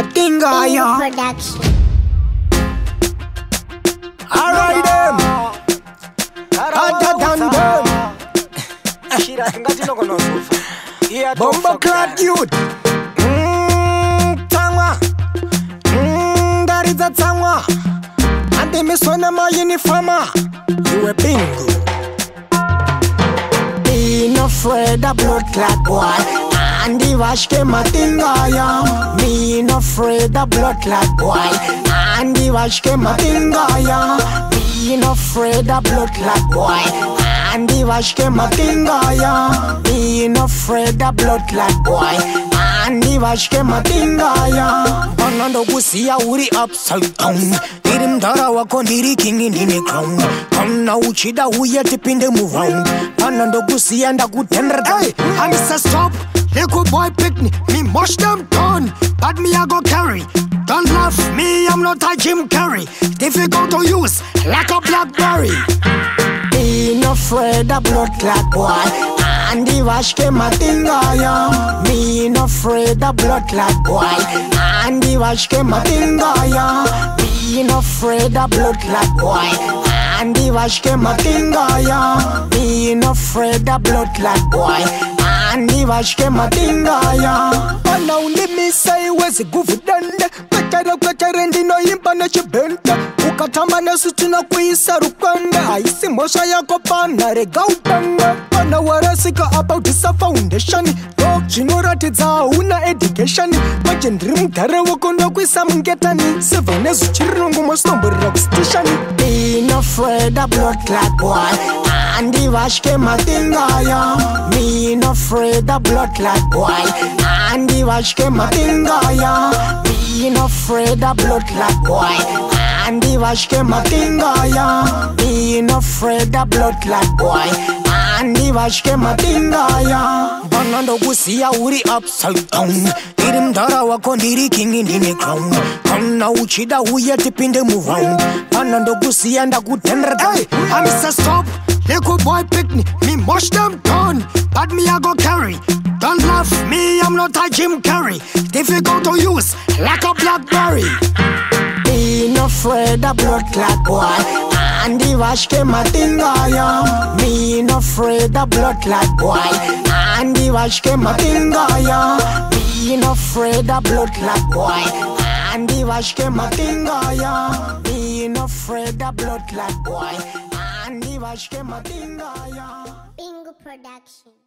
Madinga, yeah. Production. Alright, them. Other than them. Bomba clad youth. Tangwa. That is a tangwa. And they miss one of my uniforma. You a Bingu. Be no afraid of blood clot boy. And the wash came Madinga, yeah. Me no afraid of blood clot boy. And the wash came Madinga, yeah. Me no afraid of blood clot boy. And the wash came Madinga, yeah. Me no afraid of blood clot boy. And the wash came Madinga, yeah. Banando gusia uri upside down. Riddim dara wako ndiri king in the crown. Come now uchida uye tipping the move round. Banando gusia nda kutendra. Hey, I miss a stop. Little boy pick me mush them down, but me I go carry. Don't laugh, me I'm not a Jim Carrey. Difficult to use, like a Blackberry. Be no afraid of blood clot boy. And the wash came Madinga, yeah. Me no afraid of blood clot boy. And the wash came Madinga, yeah. Be no afraid of blood clot boy. And the wash came Madinga, yeah. Be no afraid of blood clot boy. And the wash came Madinga, yeah. But now let me say where's the good done. Kwekarendi no impa na chibenta. Ukatamana sutuna kuisa rukanda. Aisi mosha yako pana rega upanga. Pana warasika about this foundation. Chinoratidza una education. Machendri mutare wakondo kuisa mungetani. Sevenezu chirungu mostombora kustation. Be no afraid of blood clot boy. And the wash came Madinga, yeah. Me no afraid of blood clot boy. And the wash came Madinga, yeah. Me no afraid of blood clot boy. And the wash came Madinga, yeah. Me no afraid of blood clot boy. And the wash came Madinga, yeah. Banando gusia uri upside down. Riddim dara wako ndiri king in the crown. Come now uchida uye tipping the move round. Banando gusia nda kutendra. Hey, I miss a stop. Little boy pick me mush them down, but me I go carry. Don't laugh, me I'm not a Jim Carrey. Difficult to use, like a Blackberry. Be no afraid of blood clot boy. And the wash came Madinga, yeah. Me no afraid of blood clot boy. And the wash came Madinga, yeah. Me no afraid of blood clot boy. And the wash came Madinga, yeah. Me no afraid of blood clot boy. And the wash came Madinga, yeah. Bingu Production.